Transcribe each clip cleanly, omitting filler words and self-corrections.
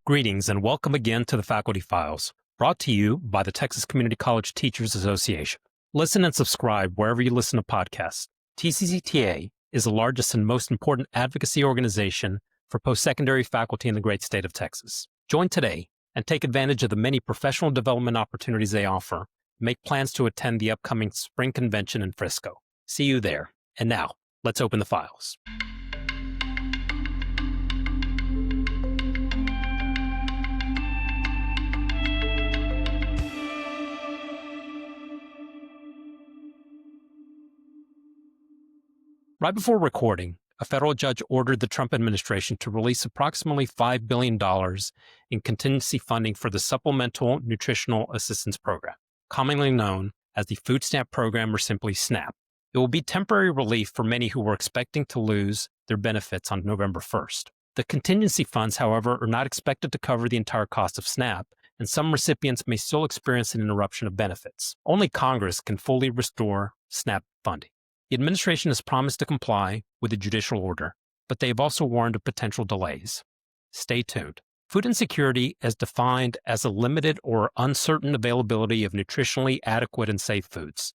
Greetings and welcome again to the Faculty Files, brought to you by the Texas Community College Teachers Association. Listen and subscribe wherever you listen to podcasts. TCCTA is the largest and most important advocacy organization for post-secondary faculty in the great state of Texas. Join today and take advantage of the many professional development opportunities they offer. Make plans to attend the upcoming spring convention in Frisco. See you there. And now, let's open the files. Right before recording, a federal judge ordered the Trump administration to release approximately $5 billion in contingency funding for the Supplemental Nutritional Assistance Program, commonly known as the Food Stamp Program or simply SNAP. It will be temporary relief for many who were expecting to lose their benefits on November 1st. The contingency funds, however, are not expected to cover the entire cost of SNAP, and some recipients may still experience an interruption of benefits. Only Congress can fully restore SNAP funding. The administration has promised to comply with the judicial order, but they have also warned of potential delays. Stay tuned. Food insecurity is defined as a limited or uncertain availability of nutritionally adequate and safe foods.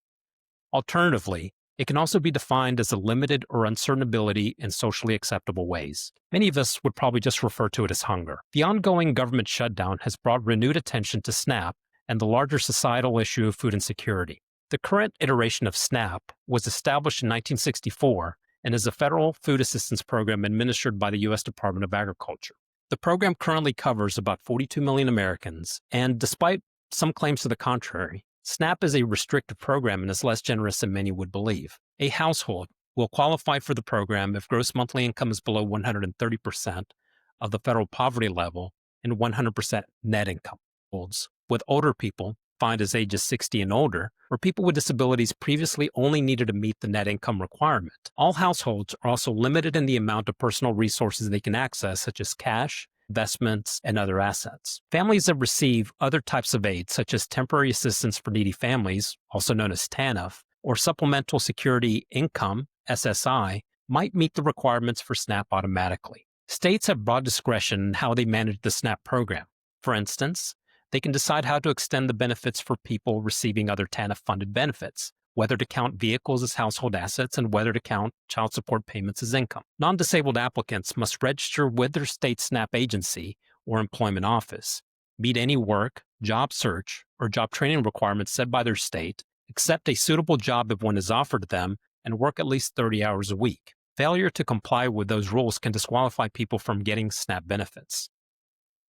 Alternatively, it can also be defined as a limited or uncertain ability in socially acceptable ways. Many of us would probably just refer to it as hunger. The ongoing government shutdown has brought renewed attention to SNAP and the larger societal issue of food insecurity. The current iteration of SNAP was established in 1964 and is a federal food assistance program administered by the U.S. Department of Agriculture. The program currently covers about 42 million Americans, and despite some claims to the contrary, SNAP is a restrictive program and is less generous than many would believe. A household will qualify for the program if gross monthly income is below 130% of the federal poverty level and 100% net income. With older people, defined as ages 60 and older, or people with disabilities previously only needed to meet the net income requirement. All households are also limited in the amount of personal resources they can access, such as cash, investments, and other assets. Families that receive other types of aid, such as temporary assistance for needy families, also known as TANF, or supplemental security income, SSI, might meet the requirements for SNAP automatically. States have broad discretion in how they manage the SNAP program. For instance, they can decide how to extend the benefits for people receiving other TANF-funded benefits, whether to count vehicles as household assets and whether to count child support payments as income. Non-disabled applicants must register with their state SNAP agency or employment office, meet any work, job search, or job training requirements set by their state, accept a suitable job if one is offered to them, and work at least 30 hours a week. Failure to comply with those rules can disqualify people from getting SNAP benefits.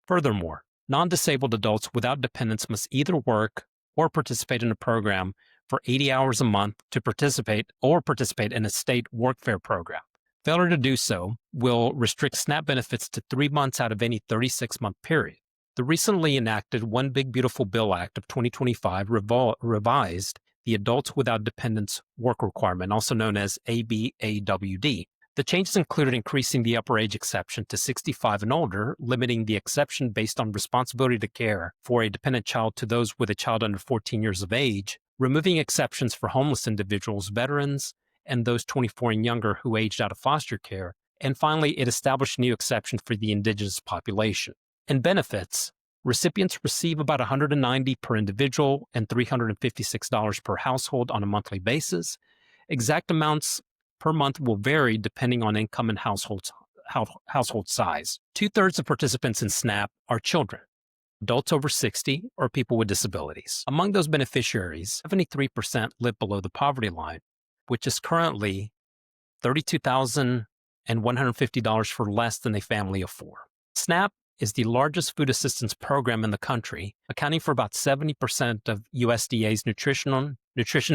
Furthermore, non-disabled adults without dependents must either work or participate in a program for 80 hours a month to participate in a state workfare program. Failure to do so will restrict SNAP benefits to 3 months out of any 36-month period. The recently enacted One Big Beautiful Bill Act of 2025 revised the Adults Without Dependents Work Requirement, also known as ABAWD. The changes included increasing the upper age exception to 65 and older, limiting the exception based on responsibility to care for a dependent child to those with a child under 14 years of age, removing exceptions for homeless individuals, veterans, and those 24 and younger who aged out of foster care, and finally, it established a new exception for the indigenous population. In benefits, recipients receive about $190 per individual and $356 per household on a monthly basis. Exact amounts per month will vary depending on income and household size. 2/3 of participants in SNAP are children, adults over 60, or people with disabilities. Among those beneficiaries, 73% live below the poverty line, which is currently $32,150 for less than a family of 4. SNAP is the largest food assistance program in the country, accounting for about 70% of USDA's nutrition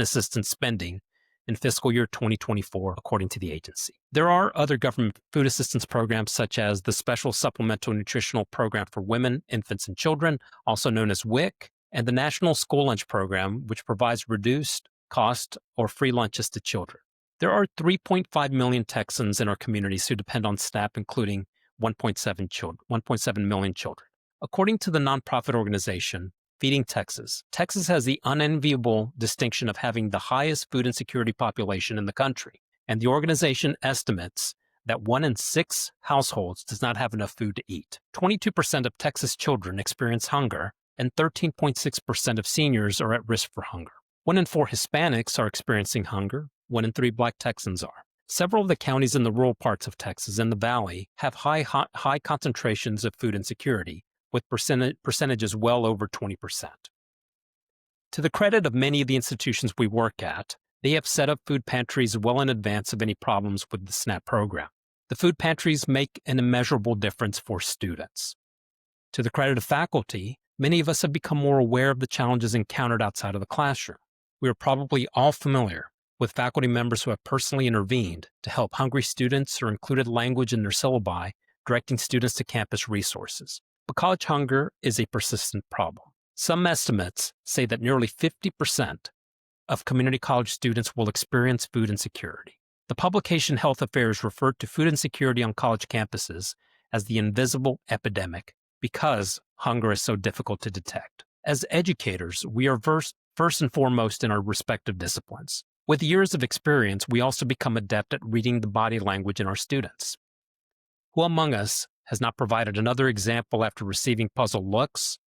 assistance spending in fiscal year 2024, according to the agency. There are other government food assistance programs such as the Special Supplemental Nutritional Program for Women, Infants, and Children, also known as WIC, and the National School Lunch Program, which provides reduced cost or free lunches to children. There are 3.5 million Texans in our communities who depend on SNAP, including 1.7 million children. According to the nonprofit organization Feeding Texas, Texas has the unenviable distinction of having the highest food insecurity population in the country, and the organization estimates that 1 in 6 households does not have enough food to eat. 22% of Texas children experience hunger, and 13.6% of seniors are at risk for hunger. 1 in 4 Hispanics are experiencing hunger. 1 in 3 Black Texans are. Several of the counties in the rural parts of Texas and the Valley have high concentrations of food insecurity, with percentages well over 20%. To the credit of many of the institutions we work at, they have set up food pantries well in advance of any problems with the SNAP program. The food pantries make an immeasurable difference for students. To the credit of faculty, many of us have become more aware of the challenges encountered outside of the classroom. We are probably all familiar with faculty members who have personally intervened to help hungry students or included language in their syllabi, directing students to campus resources. But college hunger is a persistent problem. Some estimates say that nearly 50% of community college students will experience food insecurity. The publication Health Affairs referred to food insecurity on college campuses as the invisible epidemic because hunger is so difficult to detect. As educators, we are first and foremost in our respective disciplines. With years of experience, we also become adept at reading the body language in our students. Who among us has not provided another example after receiving puzzled looks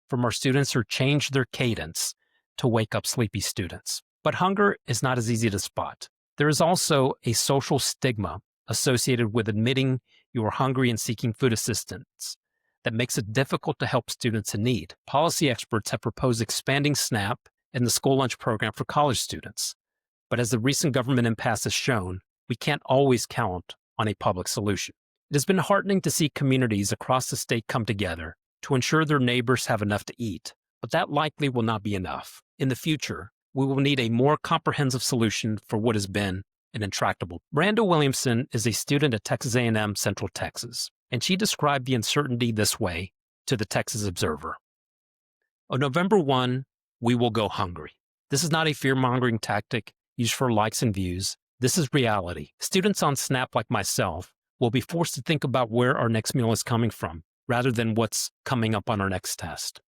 from our students or changed their cadence to wake up sleepy students? But hunger is not as easy to spot. There is also a social stigma associated with admitting you are hungry and seeking food assistance that makes it difficult to help students in need. Policy experts have proposed expanding SNAP and the school lunch program for college students. But as the recent government impasse has shown, we can't always count on a public solution. It has been heartening to see communities across the state come together to ensure their neighbors have enough to eat, but that likely will not be enough. In the future, we will need a more comprehensive solution for what has been an intractable. Miranda Williamson is a student at Texas A&M Central Texas, and she described the uncertainty this way to the Texas Observer. On November 1, we will go hungry. This is not a fear-mongering tactic used for likes and views. This is reality. Students on SNAP like myself will be forced to think about where our next meal is coming from, rather than what's coming up on our next test.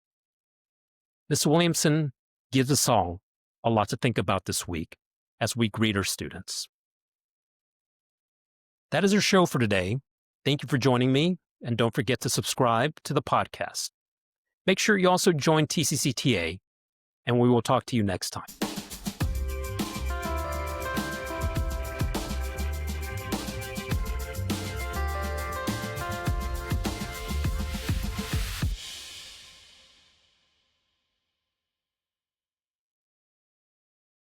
Ms. Williamson gives us all a lot to think about this week as we greet our students. That is our show for today. Thank you for joining me, and don't forget to subscribe to the podcast. Make sure you also join TCCTA, and we will talk to you next time.